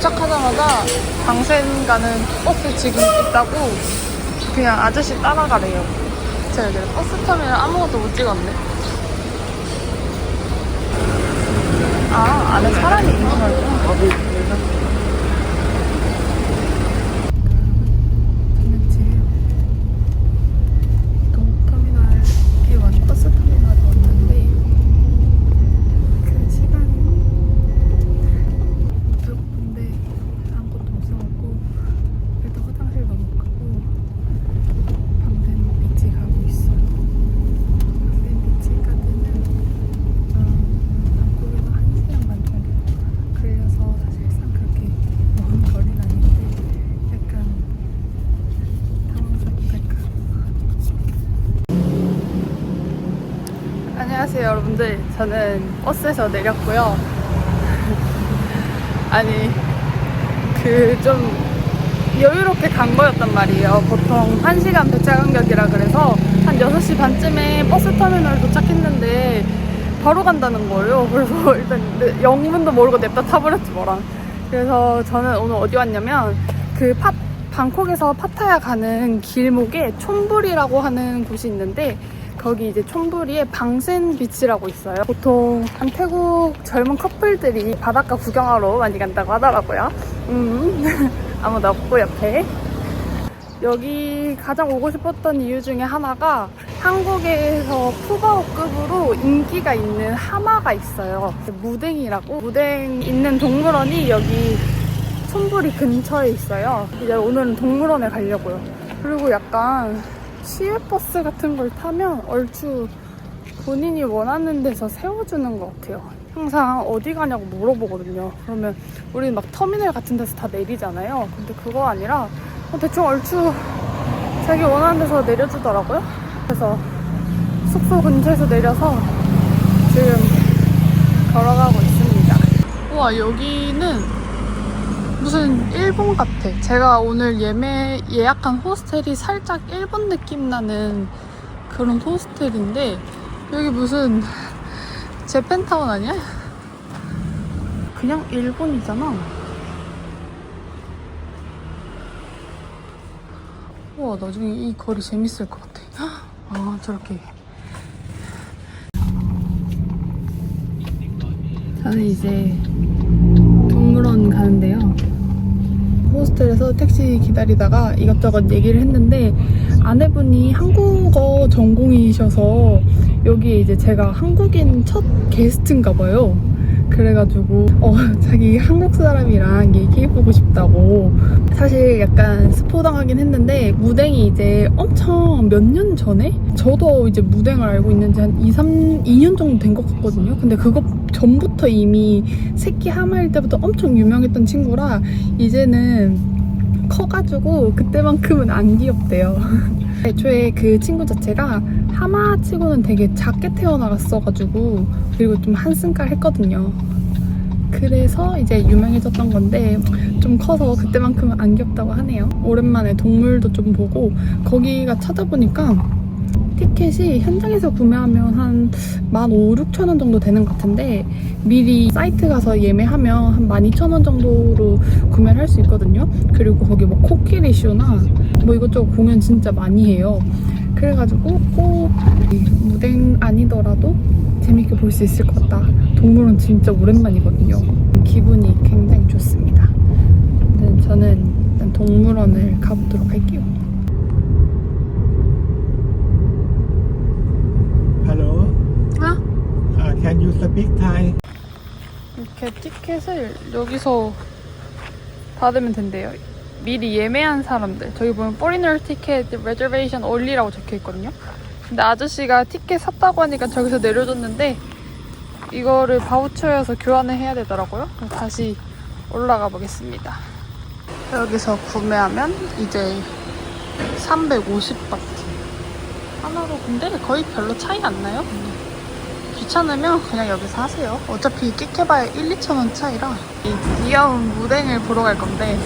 도착하자마자 방센 가는 버스 지금 있다고 그냥 아저씨 따라가래요. 제가 여기 버스터미널 아무것도 못 찍었네. 아, 안에 사람이 있는 거구나. 안녕하세요 여러분들, 저는 버스에서 내렸고요. 아니 좀 여유롭게 간 거였단 말이에요. 보통 1시간 배차 간격이라 그래서 한 6시 반쯤에 버스 터미널 도착했는데 바로 간다는 거예요. 그래서 일단 영문도 모르고 냅다 타버렸지 뭐랑. 그래서 저는 오늘 어디 왔냐면 방콕에서 파타야 가는 길목에 촌부리라고 하는 곳이 있는데, 거기 이제 촌부리에 방센 비치라고 있어요. 보통 태국 젊은 커플들이 바닷가 구경하러 많이 간다고 하더라고요. 아무도 없고 옆에. 여기 가장 오고 싶었던 이유 중에 하나가 한국에서 푸바오급으로 인기가 있는 하마가 있어요. 무댕이라고. 무댕 있는 동물원이 여기 촌부리 근처에 있어요. 이제 오늘은 동물원에 가려고요. 그리고 약간 시외버스 같은 걸 타면 얼추 본인이 원하는 데서 세워주는 것 같아요. 항상 어디 가냐고 물어보거든요. 그러면 우리는 막 터미널 같은 데서 다 내리잖아요. 근데 그거 아니라 대충 얼추 자기 원하는 데서 내려주더라고요. 그래서 숙소 근처에서 내려서 지금 걸어가고 있습니다. 우와, 여기는 무슨 일본 같아. 제가 오늘 예약한 호스텔이 살짝 일본 느낌 나는 그런 호스텔인데, 여기 무슨 재팬타운 아니야? 그냥 일본이잖아. 우와, 나중에 이 거리 재밌을 것 같아. 아, 저렇게. 저는 이제 동물원 가는데요. 호스텔에서 택시 기다리다가 이것저것 얘기를 했는데 아내분이 한국어 전공이셔서 여기에 이제 제가 한국인 첫 게스트인가 봐요. 그래가지고 자기 한국 사람이랑 얘기해보고 싶다고. 사실 약간 스포당하긴 했는데, 무댕이 이제 엄청 몇 년 전에? 저도 이제 무댕을 알고 있는지 한 2년 정도 된 것 같거든요. 근데 그거 전부터 이미 새끼 하마일 때부터 엄청 유명했던 친구라 이제는 커가지고 그때만큼은 안 귀엽대요. 애초에 그 친구 자체가 하마치고는 되게 작게 태어나갔어가지고, 그리고 좀 한승깔 했거든요. 그래서 이제 유명해졌던 건데 좀 커서 그때만큼은 안 귀엽다고 하네요. 오랜만에 동물도 좀 보고, 거기가 찾아보니까 티켓이 현장에서 구매하면 한 15,000, 16,000원 정도 되는 것 같은데, 미리 사이트 가서 예매하면 한 12,000원 정도로 구매를 할 수 있거든요. 그리고 거기 뭐 코끼리 쇼나 뭐 이것저것 공연 진짜 많이 해요. 그래가지고 꼭 무댕 아니더라도 재밌게 볼 수 있을 것 같다. 동물원 진짜 오랜만이거든요. 기분이 굉장히 좋습니다. 저는 일단 동물원을 가보도록 할게요. Hello. Can you speak Thai? 이렇게 티켓을 여기서 받으면 된대요. 미리 예매한 사람들. 저기 보면 Foreigner Ticket Reservation Only라고 적혀있거든요. 근데 아저씨가 티켓 샀다고 하니까 저기서 내려줬는데, 이거를 바우처여서 교환을 해야 되더라고요. 그래서 다시 올라가 보겠습니다. 여기서 구매하면 이제 350바트 하나로. 근데 거의 별로 차이 안 나요. 귀찮으면 그냥 여기서 하세요. 어차피 끽해봐야 1-2,000원 차이라. 이 귀여운 무댕을 보러 갈 건데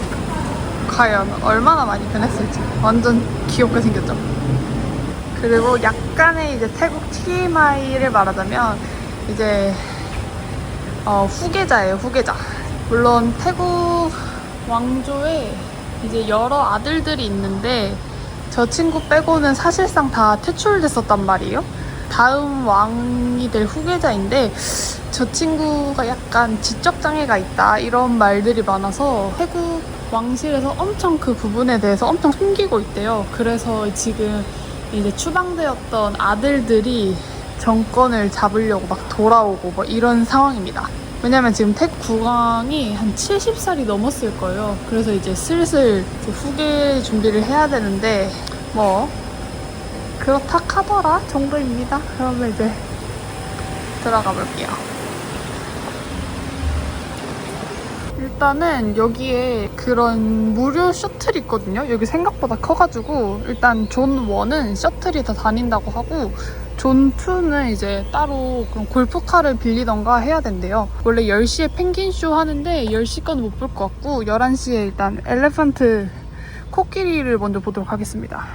과연 얼마나 많이 변했을지. 완전 귀엽게 생겼죠. 그리고 약간의 이제 태국 TMI를 말하자면 이제 후계자예요. 후계자. 물론 태국 왕조에 이제 여러 아들들이 있는데 저 친구 빼고는 사실상 다 퇴출됐었단 말이에요. 다음 왕이 될 후계자인데 저 친구가 약간 지적장애가 있다 이런 말들이 많아서 태국 왕실에서 엄청 그 부분에 대해서 엄청 숨기고 있대요. 그래서 지금 이제 추방되었던 아들들이 정권을 잡으려고 막 돌아오고 뭐 이런 상황입니다. 왜냐면 지금 태국 국왕이 한 70살이 넘었을 거예요. 그래서 이제 슬슬 이제 후계 준비를 해야 되는데 뭐 그렇다 카더라 정도입니다. 그러면 이제 들어가 볼게요. 일단은 여기에 그런 무료 셔틀이 있거든요. 여기 생각보다 커가지고 일단 존 1은 셔틀이 다 다닌다고 하고 존 2는 이제 따로 그런 골프카를 빌리던가 해야 된대요. 원래 10시에 펭귄쇼 하는데 10시까지 못 볼 것 같고 11시에 일단 엘레펀트 코끼리를 먼저 보도록 하겠습니다.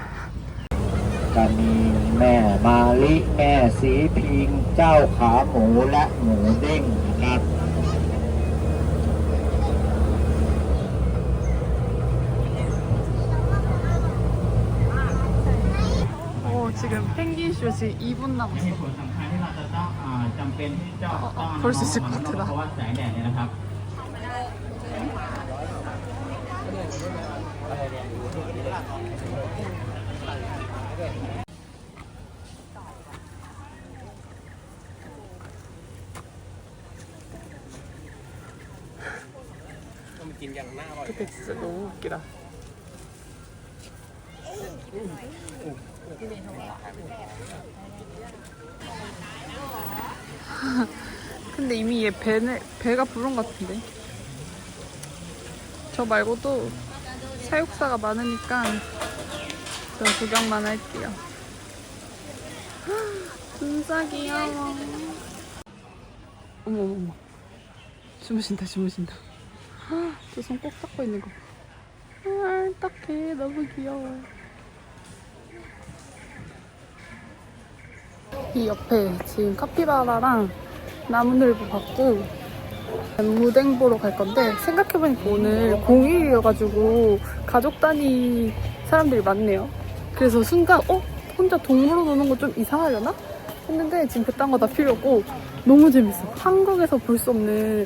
จะมีแม่มาลิแม่สีพิงเจ้าขาหมูและหมูเด้งนะครับ 지금 펭귄쇼 지금 2분 남았어. เหตุผลสำคัญที่เราจะต้องจำเป็นที่จะต้อง 볼 수 있을 것 같아. เพราะว่าแสงแดดเนี่ยนะครับ 그때 진짜 너무 웃기다. 근데 이미 얘 배가 부른 것 같은데. 저 말고도 사육사가 많으니까 저 구경만 할게요. 진짜 귀여워. 어머. 주무신다. 저 손 꼭 잡고 있는 거. 어떡해. 너무 귀여워. 이 옆에 지금 카피바라랑 나무늘보 받고 무댕 보러 갈 건데 생각해보니까 오늘 공휴일이어가지고 가족 단위 사람들이 많네요. 그래서 순간 혼자 동물원 오는 거 좀 이상하려나? 했는데 지금 그딴 거 다 필요 없고 너무 재밌어. 한국에서 볼 수 없는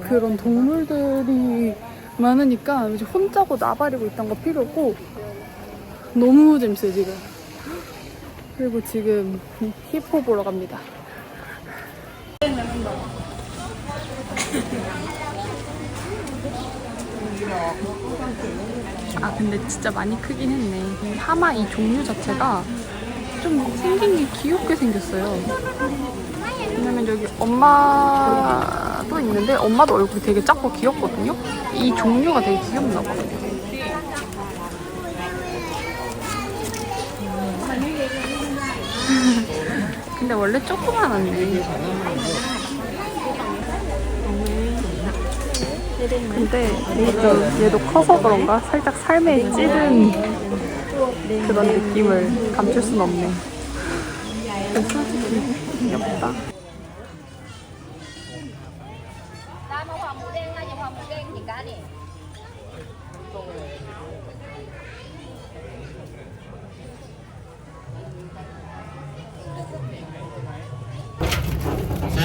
그런 동물들이 많으니까 이제 혼자고 나발이고 있던 거 필요 없고 너무 재밌어요 지금. 그리고 지금 히포 보러 갑니다. 근데 진짜 많이 크긴 했네. 이 하마 이 종류 자체가 좀 생긴 게 귀엽게 생겼어요. 왜냐면 여기 엄마도 있는데 엄마도 얼굴이 되게 작고 귀엽거든요. 이 종류가 되게 귀엽나 봐. 근데 원래 조그만한데. 근데 얘도 커서 그런가 살짝 삶에 찌든 그런 느낌을 감출 순 없네. 솔직히 귀엽다.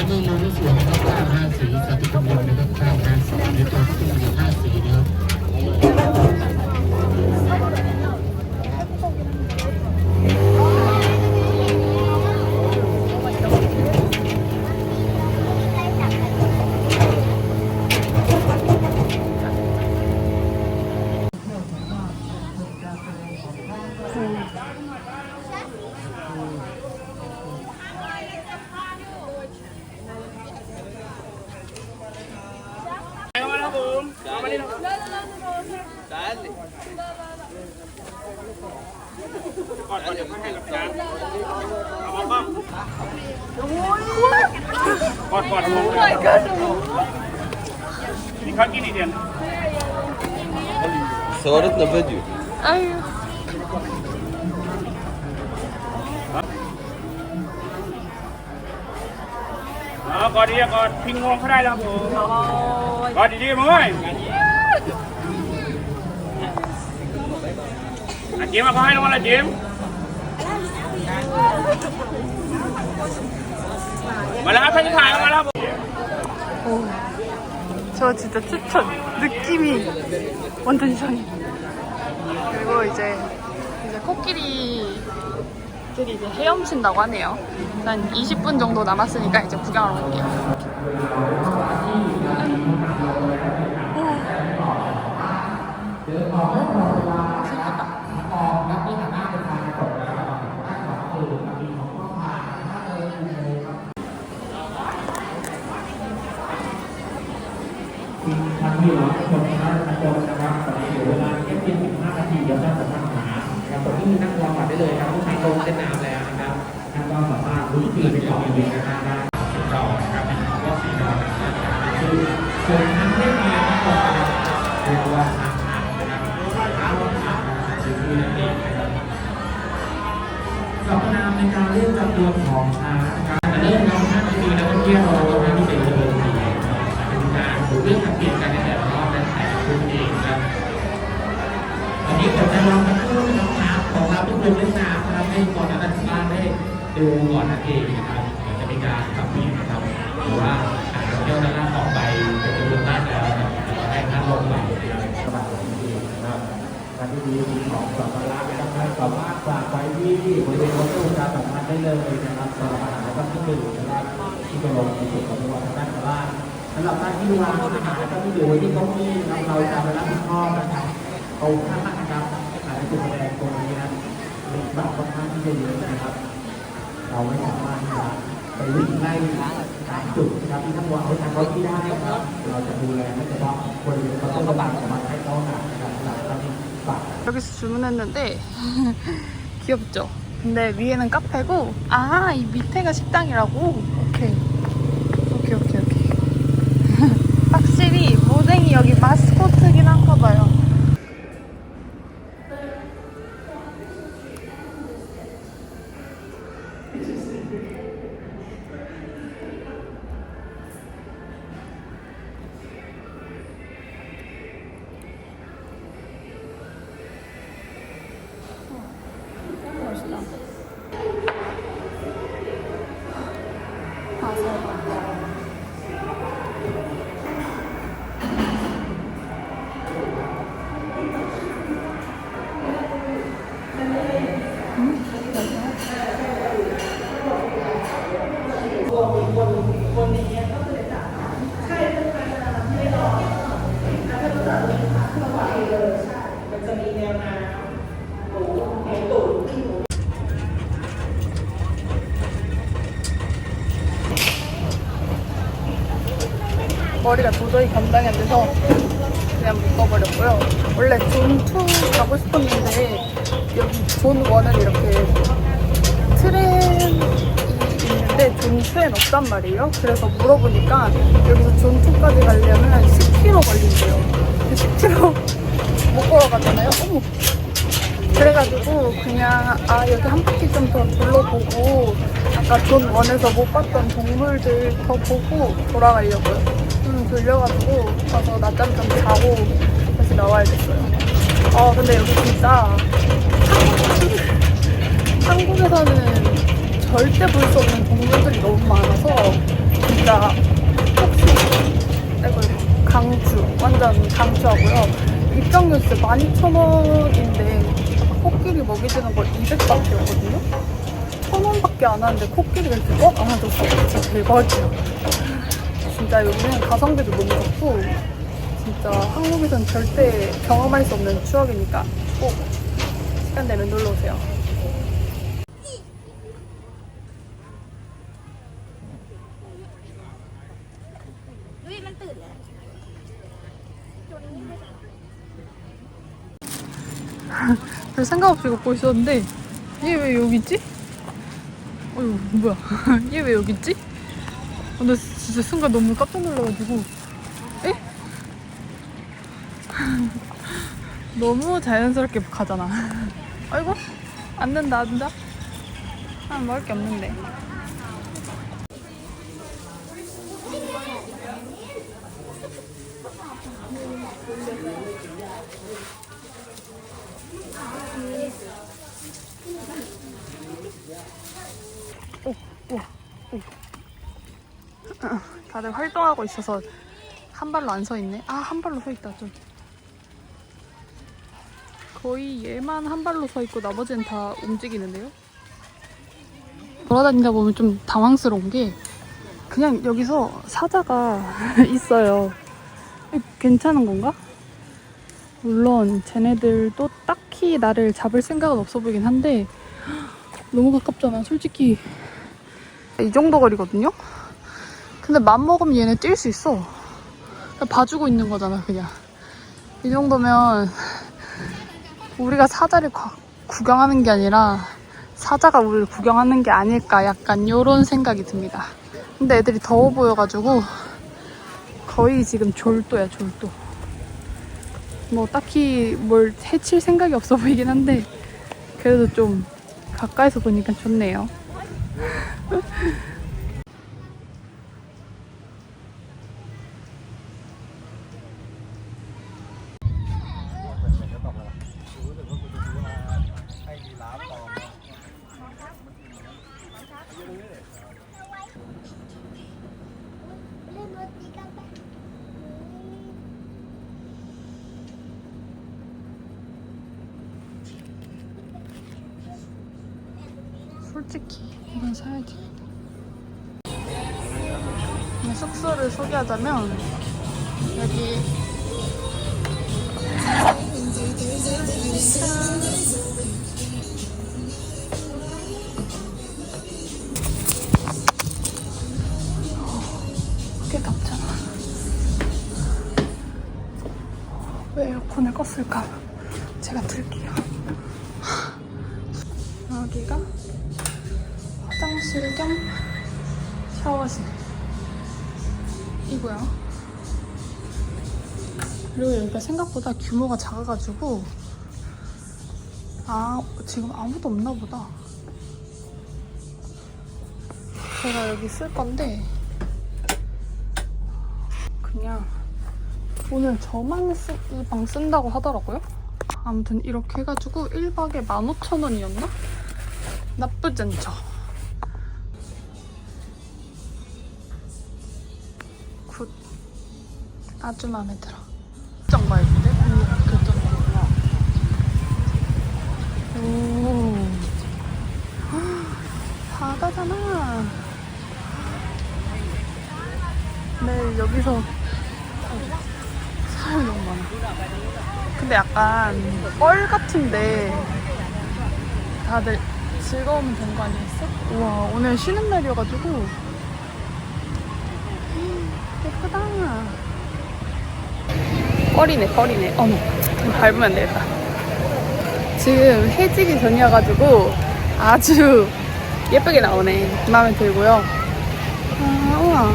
มีรูที่สวยนะครับข้าว5สีสติกมลนะครับข้าว5สีในตัวสี5สีนะครับ صورتنا فيديو. 아유. กอดดีๆกอดพิงงงเขาได้แล้วผมกอดดีๆมึงเอ้ยจิมมาเขาให้รางวัลละจิมมาแล้วครับท่านที่ถ่ายมาแล้ว 저 진짜 추천. 느낌이 완전 이상해. 그리고 이제 코끼리들이 이제 헤엄친다고 하네요. 한 20분 정도 남았으니까 이제 구경하러 갈게요. 여기서 주문했는데 귀엽죠? 근데 위에는 카페고 이 밑에가 식당이라고? 오케이 확실히 모댕이 여기 마스코트긴 한가 봐요. 머리가 도저히 감당이 안 돼서 그냥 묶어버렸고요. 원래 존2 가고 싶었는데 여기 존1은 이렇게 트램이 있는데 존2엔 없단 말이에요. 그래서 물어보니까 여기서 존2까지 가려면 10km 걸린대요. 10km 못 걸어가잖아요. 어머. 그래가지고 그냥 여기 한 바퀴 좀 더 둘러보고 아까 존1에서 못 봤던 동물들 더 보고 돌아가려고요. 좀 졸려가지고 가서 낮잠 좀 자고 다시 나와야겠어요. 근데 여기 진짜 한국에서는 절대 볼 수 없는 동물들이 너무 많아서 진짜 강추, 완전 강추하고요. 입장료 진짜 12,000원인데 코끼리 먹이주는 걸 200밖에 하거든요? 1,000원밖에 안 하는데 코끼리가 이렇게 안아줬어. 진짜 대박이야. 진짜 여기는 가성비도 너무 좋고 진짜 한국에선 절대 경험할 수 없는 추억이니까 꼭 시간 되면 놀러 오세요. 별 생각 없이 걷고 있었는데 얘 왜 여기 있지? 어휴 뭐야 얘 왜 여기 있지? 나 진짜 순간 너무 깜짝 놀라가지고 에? 너무 자연스럽게 가잖아. 아이고 앉는다. 먹을 게 없는데. 다들 활동하고 있어서 한 발로 안 서 있네. 아, 한 발로 서 있다 좀. 거의 얘만 한 발로 서 있고 나머지는 다 움직이는데요. 돌아다니다 보면 좀 당황스러운 게 그냥 여기서 사자가 있어요. 괜찮은 건가? 물론 쟤네들도 딱히 나를 잡을 생각은 없어 보이긴 한데 너무 가깝잖아. 솔직히 이 정도 거리거든요? 근데 맘먹으면 얘네 뛸 수 있어. 그냥 봐주고 있는 거잖아 그냥. 이 정도면 우리가 사자를 구경하는 게 아니라 사자가 우리를 구경하는 게 아닐까, 약간 요런 생각이 듭니다. 근데 애들이 더워 보여가지고 거의 지금 졸도야, 졸도. 뭐 딱히 뭘 해칠 생각이 없어 보이긴 한데 그래도 좀 가까이서 보니까 좋네요. 솔직히 이건 사야지. 숙소를 소개하자면 여기 꽤 덥잖아. 왜 에어컨을 껐을까? 제가 틀게요. 여기가 화장실 겸 샤워실 이거야. 그리고 여기가 생각보다 규모가 작아가지고 지금 아무도 없나 보다. 제가 여기 쓸 건데 그냥 오늘 저만 이 방 쓴다고 하더라고요. 아무튼 이렇게 해가지고 1박에 15,000원이었나? 나쁘지 않죠? 굿. 아주 마음에 들어. 짱 맛있는데? 오. 바다잖아. 네, 여기서 사람이 너무 많아. 근데 약간 뻘 같은데 다들 즐거우면 된 거 아니겠어? 우와, 오늘 쉬는 날이어가지고 예쁘다. 뻘이네. 어머, 밟으면 안 되겠다. 지금 해지기 전이어가지고 아주 예쁘게 나오네. 마음에 들고요. 우와.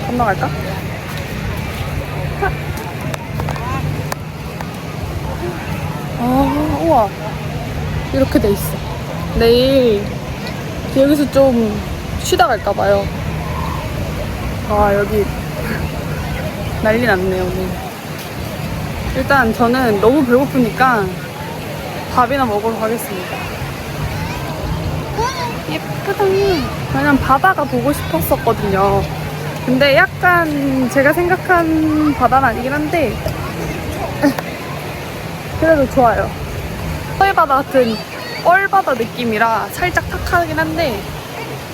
건너갈까? 우와. 이렇게 돼 있어. 내일 여기서 좀 쉬다 갈까봐요. 여기 난리 났네요, 오늘. 일단 저는 너무 배고프니까 밥이나 먹으러 가겠습니다. 예쁘다. 왜냐면 바다가 보고 싶었었거든요. 근데 약간 제가 생각한 바다는 아니긴 한데 그래도 좋아요. 서해바다 같은 뻘바다 느낌이라 살짝 탁하긴 한데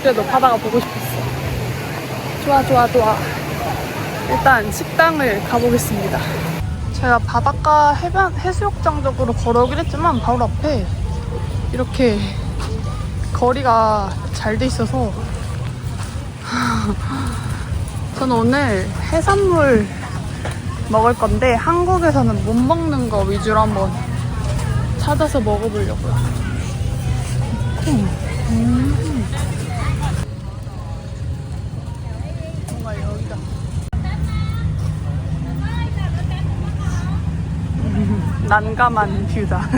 그래도 바다가 보고 싶었어. 좋아. 일단 식당을 가보겠습니다. 제가 바닷가 해수욕장 쪽으로 걸어오긴 했지만 바로 앞에 이렇게 거리가 잘 돼 있어서 저는 오늘 해산물 먹을 건데 한국에서는 못 먹는 거 위주로 한번 찾아서 먹어보려고요. 뭔가 여기가 난감한 뷰다.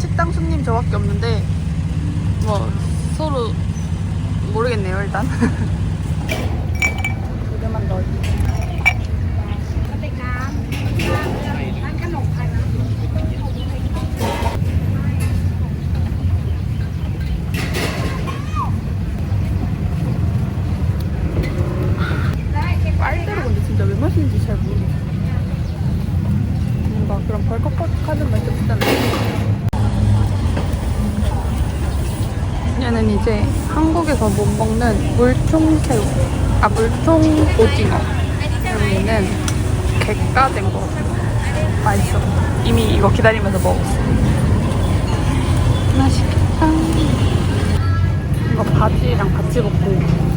식당 손님 저밖에 없는데 뭐 서로 모르겠네요. 일단 두 개만 넣어줄게요. 파는 맛이 없잖아. 얘는 이제 한국에서 못 먹는 물총새우, 물총 오징어. 얘는 객가된 거 같아. 맛있어. 이미 이거 기다리면서 먹었어. 맛있겠다. 이거 바지랑 같이 먹고.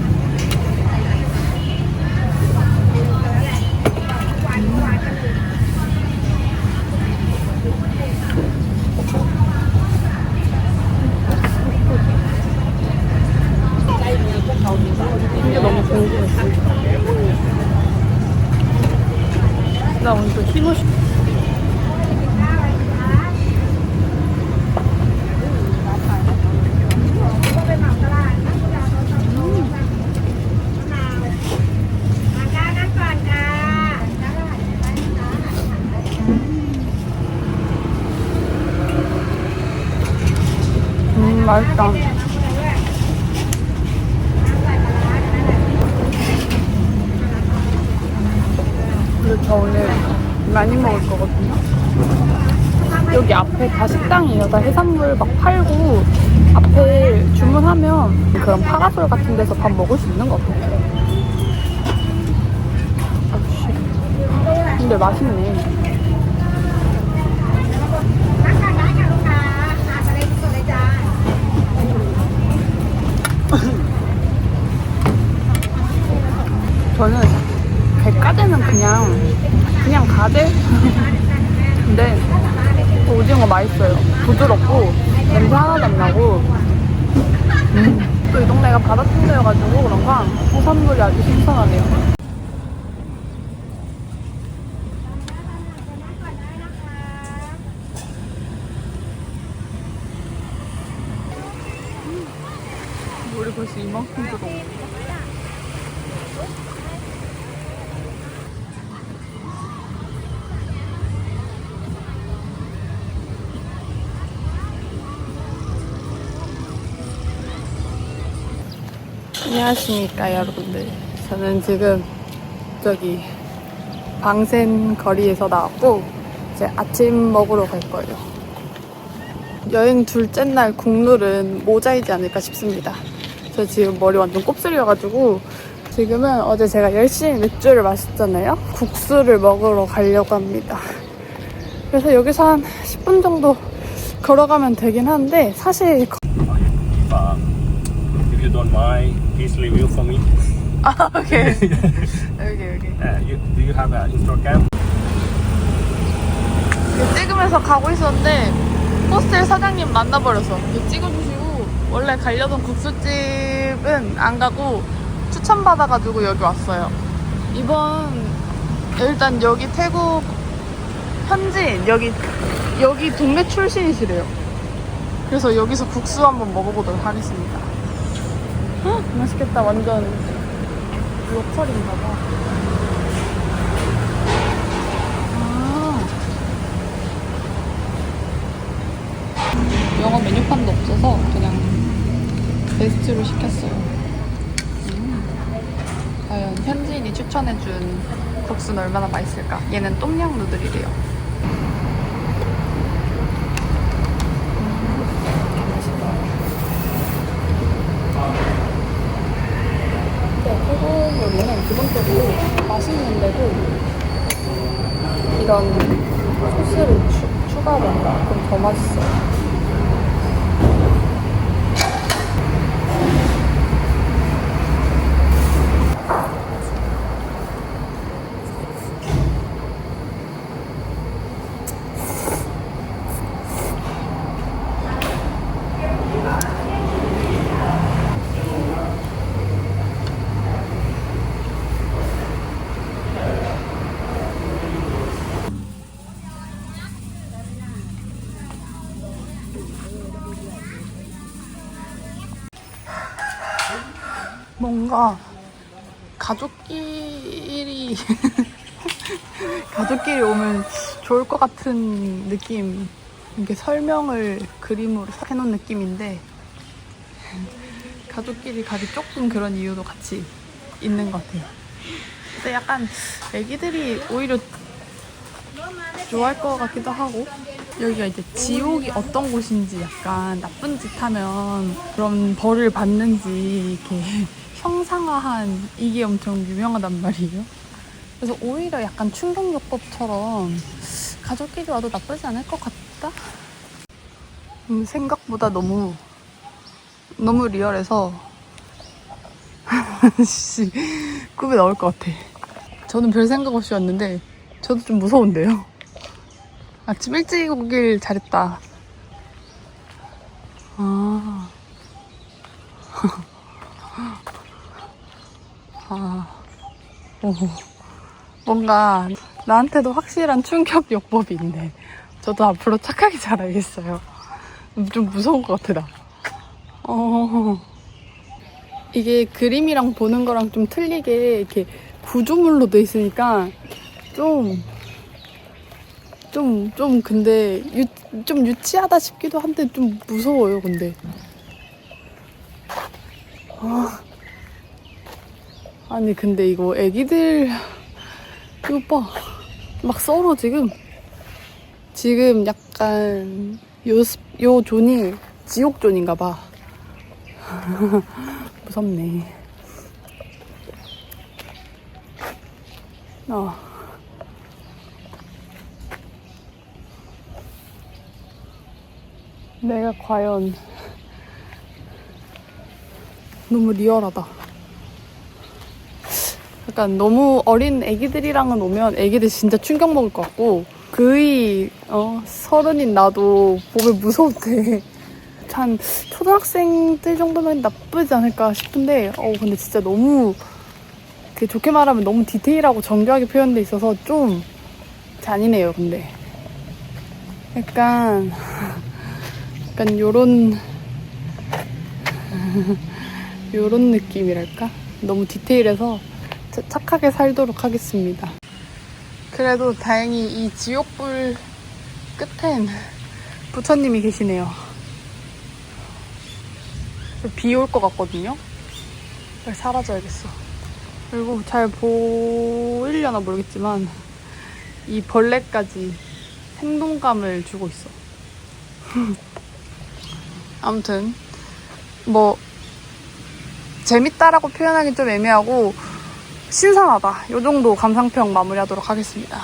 이게 너무 궁금했어. 나 오늘 또 티모시. 맛있다. 그리고 저 오늘 많이 먹을 거거든요. 여기 앞에 다 식당이에요. 다 해산물 막 팔고 앞에 주문하면 그런 파가솔 같은 데서 밥 먹을 수 있는 것 같아요. 아씨. 근데 맛있네. 저는 객가재는 그냥 가재? 근데 오징어 맛있어요. 부드럽고 냄새 하나도 안 나고 또 이 동네가 바다 통제여가지고 그런가 해산물이 아주 신선하네요. 물이 벌써 이만큼 들어오고. 안녕하십니까 여러분들. 저는 지금 저기 방센 거리에서 나왔고 이제 아침 먹으러 갈 거예요. 여행 둘째 날 국룰은 모자이지 않을까 싶습니다. 저 지금 머리 완전 곱슬이어가지고 지금은 어제 제가 열심히 맥주를 마셨잖아요. 국수를 먹으러 가려고 합니다. 그래서 여기서 한 10분 정도 걸어가면 되긴 한데 사실 If you don't mind, please review for me. 오케이. 여기. Do you have an Instagram? 이거 찍으면서 가고 있었는데 호스텔 사장님 만나버려서 이거 찍어주시고 원래 가려던 국수집은 안 가고 추천받아가지고 여기 왔어요. 일단 여기 태국 현지인 여기 동네 출신이시래요. 그래서 여기서 국수 한번 먹어보도록 하겠습니다. 헉, 맛있겠다. 완전 로컬인가봐. 영어 메뉴판도 없어서 그냥 베스트로 시켰어요. 과연 현지인이 추천해준 국수는 얼마나 맛있을까? 얘는 똠양 누들이래요. 태국 요리는 기본적으로 맛있는데도 이런 소스를 추가된다. 그럼 더 맛있어요. 뭔가 가족끼리 오면 좋을 것 같은 느낌. 이렇게 설명을 그림으로 해놓은 느낌인데 가족끼리 가기 조금 그런 이유도 같이 있는 것 같아요. 근데 약간 애기들이 오히려 좋아할 것 같기도 하고 여기가 이제 지옥이 어떤 곳인지 약간 나쁜 짓 하면 그런 벌을 받는지 이렇게 형상화한 이게 엄청 유명하단 말이에요. 그래서 오히려 약간 충격요법처럼 가족끼리 와도 나쁘지 않을 것 같다? 생각보다 너무 리얼해서 씨, 꿈에 나올 것 같아. 저는 별 생각 없이 왔는데 저도 좀 무서운데요. 아침 일찍 오길 잘했다. 아. 오. 뭔가 나한테도 확실한 충격요법이 있네. 저도 앞으로 착하게 자라야겠어요. 좀 무서운 것 같아, 나. 이게 그림이랑 보는 거랑 좀 틀리게 이렇게 구조물로 돼 있으니까 근데 좀 유치하다 싶기도 한데 좀 무서워요, 근데. 아니, 근데 이거 애기들, 이거 봐. 막 썰어, 지금. 지금 약간, 요 존이 지옥존인가 봐. 무섭네. 내가 과연 너무 리얼하다. 약간 너무 어린 애기들이랑은 오면 애기들 진짜 충격 먹을 것 같고 그의 서른인 나도 보면 무서운데 한 초등학생들 정도면 나쁘지 않을까 싶은데 근데 진짜 너무 좋게 말하면 너무 디테일하고 정교하게 표현돼 있어서 좀 잔인해요. 근데 약간 요런 느낌이랄까? 너무 디테일해서 착하게 살도록 하겠습니다. 그래도 다행히 이 지옥불 끝엔 부처님이 계시네요. 비 올 것 같거든요? 사라져야겠어. 그리고 잘 보이려나 모르겠지만 이 벌레까지 생동감을 주고 있어. 아무튼 뭐 재밌다라고 표현하기 좀 애매하고 신선하다. 요 정도 감상평 마무리하도록 하겠습니다.